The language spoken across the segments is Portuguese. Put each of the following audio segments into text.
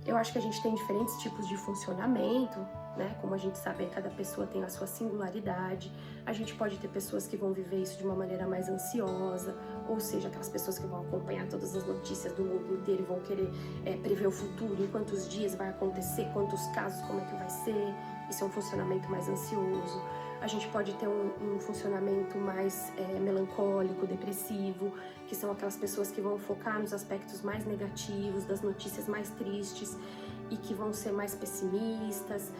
Eu acho que a gente tem diferentes tipos de funcionamento, né? Como a gente sabe, cada pessoa tem a sua singularidade. A gente pode ter pessoas que vão viver isso de uma maneira mais ansiosa, ou seja, aquelas pessoas que vão acompanhar todas as notícias do mundo inteiro e vão querer prever o futuro, em quantos dias vai acontecer, quantos casos, como é que vai ser. Isso é um funcionamento mais ansioso. A gente pode ter um funcionamento mais melancólico, depressivo, que são aquelas pessoas que vão focar nos aspectos mais negativos, das notícias mais tristes e que vão ser mais pessimistas,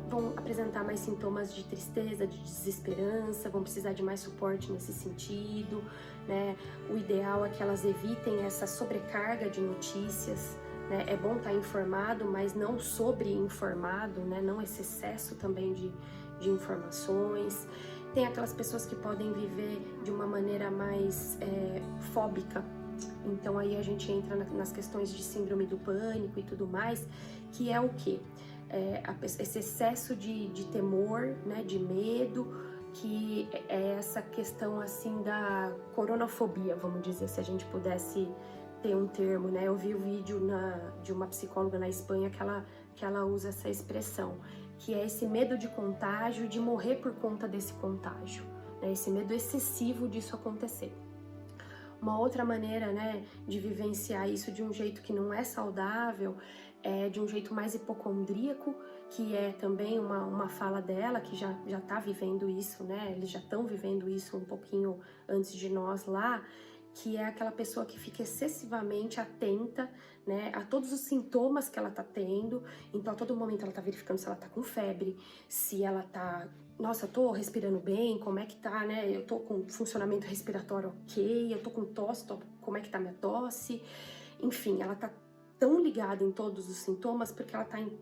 vão apresentar mais sintomas de tristeza, de desesperança, vão precisar de mais suporte nesse sentido, né? O ideal é que elas evitem essa sobrecarga de notícias, né? É bom estar informado, mas não sobre-informado, né? Não esse excesso também de informações. Tem aquelas pessoas que podem viver de uma maneira mais fóbica. Então aí a gente entra nas questões de síndrome do pânico e tudo mais, que é o quê? Esse excesso de temor, né, de medo, que é essa questão assim da coronafobia, vamos dizer, se a gente pudesse ter um termo, né? Eu vi o vídeo de uma psicóloga na Espanha que ela usa essa expressão, que é esse medo de contágio e de morrer por conta desse contágio, né? Esse medo excessivo disso acontecer. Uma outra maneira, né, de vivenciar isso de um jeito que não é saudável, é de um jeito mais hipocondríaco, que é também uma fala dela, que já tá vivendo isso, né, eles já estão vivendo isso um pouquinho antes de nós lá, que é aquela pessoa que fica excessivamente atenta, né, a todos os sintomas que ela tá tendo. Então a todo momento ela tá verificando se ela tá com febre, se ela tá, nossa, eu tô respirando bem, como é que tá, né, eu tô com funcionamento respiratório ok, eu tô com tosse, como é que tá minha tosse, enfim, ela tá tão ligada em todos os sintomas porque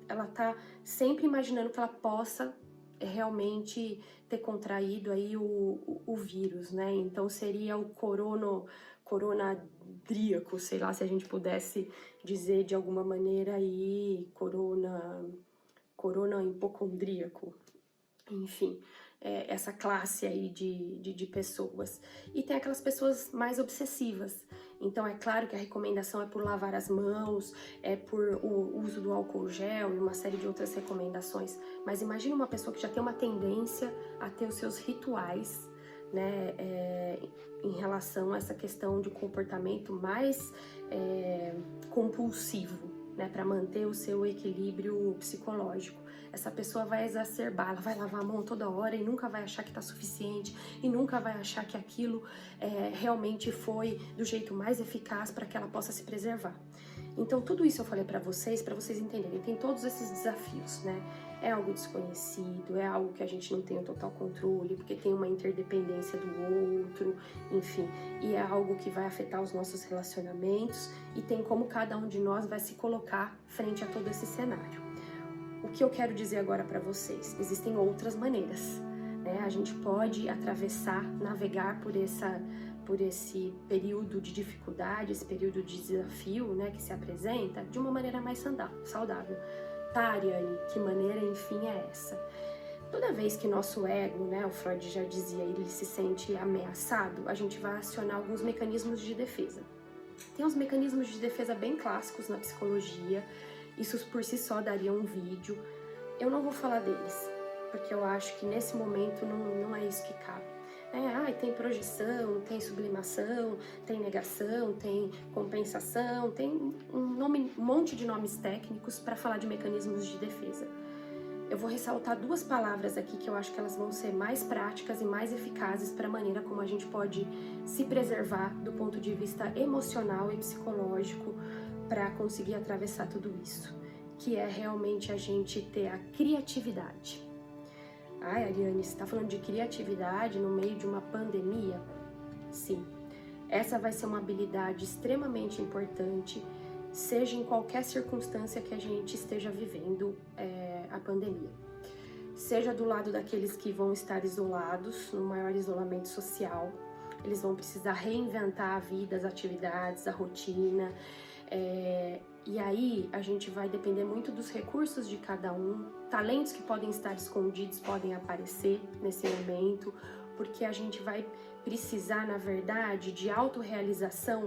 ela tá sempre imaginando que ela possa realmente ter contraído aí o vírus, né? Então seria o coronadríaco, sei lá, se a gente pudesse dizer de alguma maneira aí, corona hipocondríaco, enfim, essa classe aí de pessoas. E tem aquelas pessoas mais obsessivas. Então é claro que a recomendação é por lavar as mãos, é por o uso do álcool gel e uma série de outras recomendações. Mas imagina uma pessoa que já tem uma tendência a ter os seus rituais, né, em relação a essa questão de comportamento mais compulsivo, né, para manter o seu equilíbrio psicológico. Essa pessoa vai exacerbar, ela vai lavar a mão toda hora e nunca vai achar que tá suficiente e nunca vai achar que aquilo realmente foi do jeito mais eficaz para que ela possa se preservar. Então tudo isso eu falei para vocês entenderem, tem todos esses desafios, né? É algo desconhecido, é algo que a gente não tem o total controle, porque tem uma interdependência do outro, enfim, e é algo que vai afetar os nossos relacionamentos e tem como cada um de nós vai se colocar frente a todo esse cenário. O que eu quero dizer agora para vocês? Existem outras maneiras, né? A gente pode atravessar, navegar por esse período de dificuldade, esse período de desafio, né, que se apresenta de uma maneira mais saudável. Tá, Ariane, que maneira, enfim, é essa? Toda vez que nosso ego, né, o Freud já dizia, ele se sente ameaçado, a gente vai acionar alguns mecanismos de defesa. Tem uns mecanismos de defesa bem clássicos na psicologia, isso por si só daria um vídeo. Eu não vou falar deles, porque eu acho que nesse momento não é isso que cabe. Tem projeção, tem sublimação, tem negação, tem compensação, tem um monte de nomes técnicos para falar de mecanismos de defesa. Eu vou ressaltar duas palavras aqui que eu acho que elas vão ser mais práticas e mais eficazes para a maneira como a gente pode se preservar do ponto de vista emocional e psicológico para conseguir atravessar tudo isso, que é realmente a gente ter a criatividade. Ai, Ariane, você está falando de criatividade no meio de uma pandemia? Sim, essa vai ser uma habilidade extremamente importante, seja em qualquer circunstância que a gente esteja vivendo a pandemia. Seja do lado daqueles que vão estar isolados, no maior isolamento social, eles vão precisar reinventar a vida, as atividades, a rotina, e aí a gente vai depender muito dos recursos de cada um, talentos que podem estar escondidos podem aparecer nesse momento, porque a gente vai precisar, na verdade, de autorrealização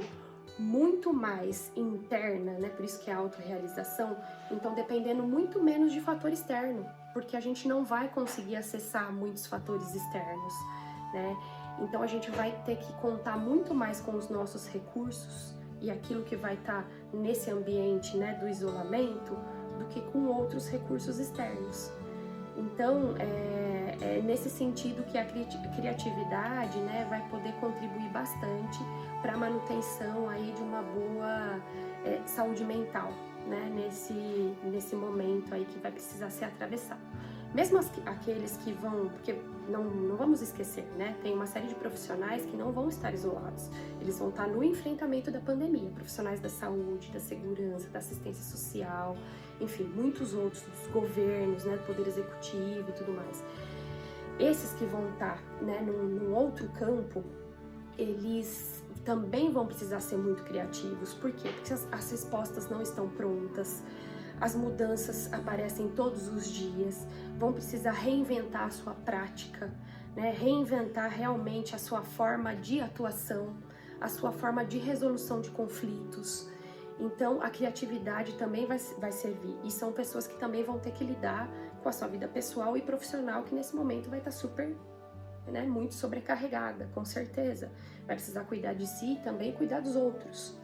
muito mais interna, né? Por isso que é a autorrealização, então dependendo muito menos de fator externo, porque a gente não vai conseguir acessar muitos fatores externos, né? Então a gente vai ter que contar muito mais com os nossos recursos e aquilo que vai estar nesse ambiente, né, do isolamento, do que com outros recursos externos. Então, é nesse sentido que a criatividade, né, vai poder contribuir bastante para a manutenção aí de uma boa saúde mental, né, nesse momento aí que vai precisar ser atravessado. Mesmo aqueles que vão, porque não vamos esquecer, né, tem uma série de profissionais que não vão estar isolados, eles vão estar no enfrentamento da pandemia, profissionais da saúde, da segurança, da assistência social, enfim, muitos outros, dos governos, né, do poder executivo e tudo mais. Esses que vão estar, né, num outro campo, eles também vão precisar ser muito criativos. Por quê? Porque as respostas não estão prontas, as mudanças aparecem todos os dias, vão precisar reinventar a sua prática, né, reinventar realmente a sua forma de atuação, a sua forma de resolução de conflitos. Então, a criatividade também vai servir. E são pessoas que também vão ter que lidar com a sua vida pessoal e profissional, que nesse momento vai estar super, né, muito sobrecarregada, com certeza. Vai precisar cuidar de si e também cuidar dos outros.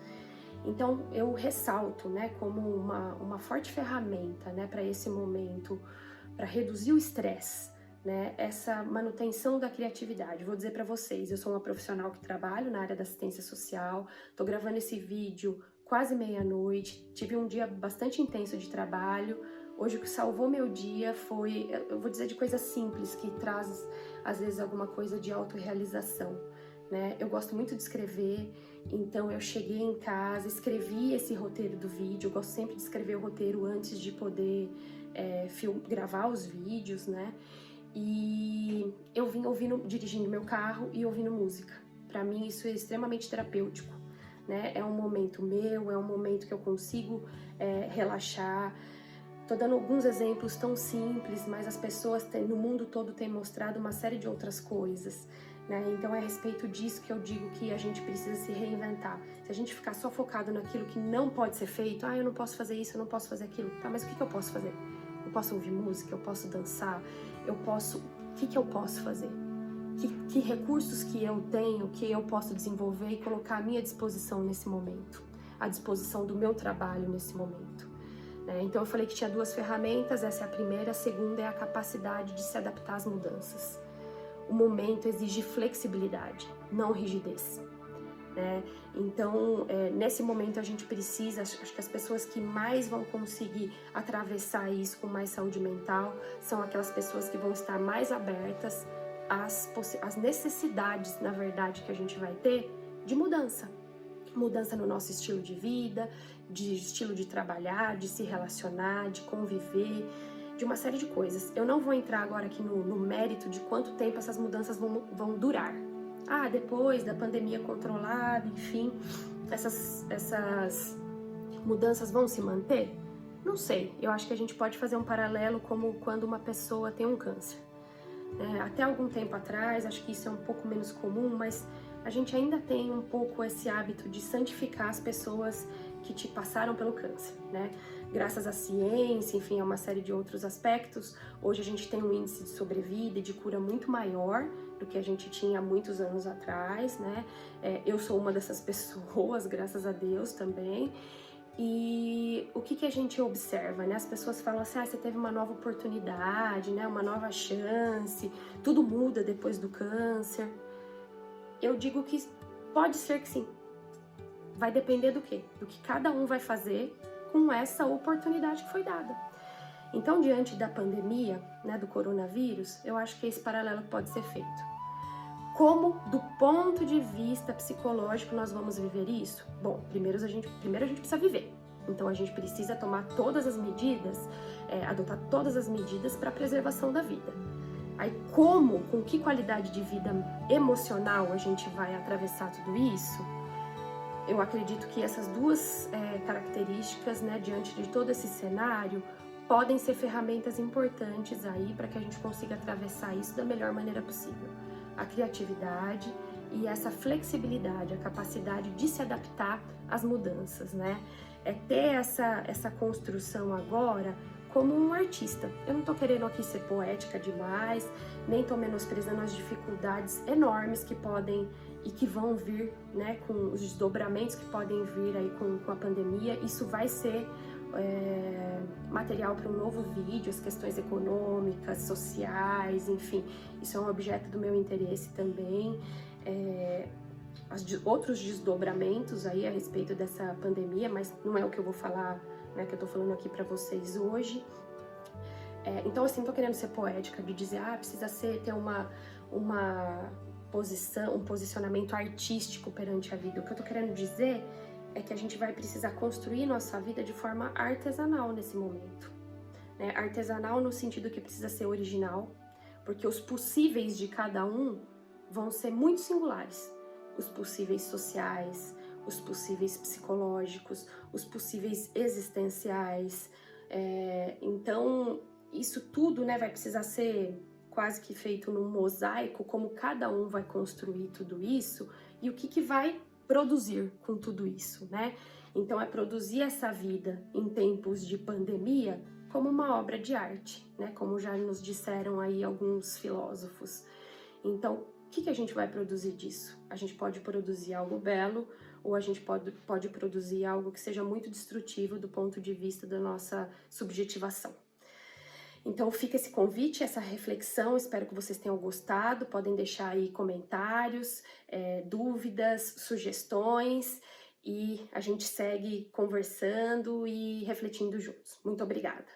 Então, eu ressalto, né, como uma forte ferramenta, né, para esse momento, para reduzir o estresse, né, essa manutenção da criatividade. Vou dizer para vocês, eu sou uma profissional que trabalho na área da assistência social, tô gravando esse vídeo quase meia-noite, tive um dia bastante intenso de trabalho. Hoje o que salvou meu dia foi, eu vou dizer, de coisas simples, que traz às vezes alguma coisa de autorrealização, né? Eu gosto muito de escrever, então eu cheguei em casa, escrevi esse roteiro do vídeo, eu gosto sempre de escrever o roteiro antes de poder gravar os vídeos, né? E eu vim dirigindo meu carro e ouvindo música. Para mim isso é extremamente terapêutico, né? É um momento meu, é um momento que eu consigo relaxar. Tô dando alguns exemplos tão simples, mas as pessoas no mundo todo têm mostrado uma série de outras coisas, né? Então é a respeito disso que eu digo que a gente precisa se reinventar. Se a gente ficar só focado naquilo que não pode ser feito, eu não posso fazer isso, eu não posso fazer aquilo, tá, mas o que eu posso fazer? Eu posso ouvir música, eu posso dançar, o que eu posso fazer? Que recursos que eu tenho, que eu posso desenvolver e colocar à minha disposição nesse momento, à disposição do meu trabalho nesse momento, né? Então eu falei que tinha duas ferramentas, essa é a primeira, a segunda é a capacidade de se adaptar às mudanças. O momento exige flexibilidade, não rigidez, né? Então, nesse momento a gente precisa, acho que as pessoas que mais vão conseguir atravessar isso com mais saúde mental são aquelas pessoas que vão estar mais abertas às necessidades, na verdade, que a gente vai ter de mudança. Mudança no nosso estilo de vida, de estilo de trabalhar, de se relacionar, de conviver, de uma série de coisas. Eu não vou entrar agora aqui no mérito de quanto tempo essas mudanças vão durar. Depois da pandemia controlada, enfim, essas mudanças vão se manter? Não sei, eu acho que a gente pode fazer um paralelo como quando uma pessoa tem um câncer. Até algum tempo atrás, acho que isso é um pouco menos comum, mas a gente ainda tem um pouco esse hábito de santificar as pessoas que te passaram pelo câncer, né? Graças à ciência, enfim, a uma série de outros aspectos, hoje a gente tem um índice de sobrevida e de cura muito maior do que a gente tinha há muitos anos atrás, né? Eu sou uma dessas pessoas, graças a Deus também. E o que a gente observa, né? As pessoas falam assim, você teve uma nova oportunidade, né? Uma nova chance, tudo muda depois do câncer. Eu digo que pode ser que sim. Vai depender do quê? Do que cada um vai fazer com essa oportunidade que foi dada. Então, diante da pandemia, né, do coronavírus, eu acho que esse paralelo pode ser feito. Como, do ponto de vista psicológico, nós vamos viver isso? Bom, primeiro a gente precisa viver. Então, a gente precisa tomar todas as medidas, adotar todas as medidas para a preservação da vida. Aí, com que qualidade de vida emocional a gente vai atravessar tudo isso? Eu acredito que essas duas características, né, diante de todo esse cenário, podem ser ferramentas importantes aí para que a gente consiga atravessar isso da melhor maneira possível. A criatividade e essa flexibilidade, a capacidade de se adaptar às mudanças, né? É ter essa construção agora como um artista. Eu não tô querendo aqui ser poética demais, nem tô menosprezando as dificuldades enormes que podem e que vão vir, né, com os desdobramentos que podem vir aí com a pandemia. Isso vai ser material para um novo vídeo, as questões econômicas, sociais, enfim, isso é um objeto do meu interesse também. Outros desdobramentos aí a respeito dessa pandemia, mas não é o que eu vou falar, né, que eu tô falando aqui para vocês hoje. Então, assim, tô querendo ser poética de dizer, precisa ter um posicionamento artístico perante a vida. O que eu tô querendo dizer é que a gente vai precisar construir nossa vida de forma artesanal nesse momento, né? Artesanal no sentido que precisa ser original, porque os possíveis de cada um vão ser muito singulares. Os possíveis sociais, os possíveis psicológicos, os possíveis existenciais. Então, isso tudo, né, vai precisar ser quase que feito num mosaico, como cada um vai construir tudo isso e o que vai produzir com tudo isso, né? Então, é produzir essa vida em tempos de pandemia como uma obra de arte, né? Como já nos disseram aí alguns filósofos. Então, o que a gente vai produzir disso? A gente pode produzir algo belo ou a gente pode produzir algo que seja muito destrutivo do ponto de vista da nossa subjetivação. Então fica esse convite, essa reflexão, espero que vocês tenham gostado, podem deixar aí comentários, dúvidas, sugestões e a gente segue conversando e refletindo juntos. Muito obrigada!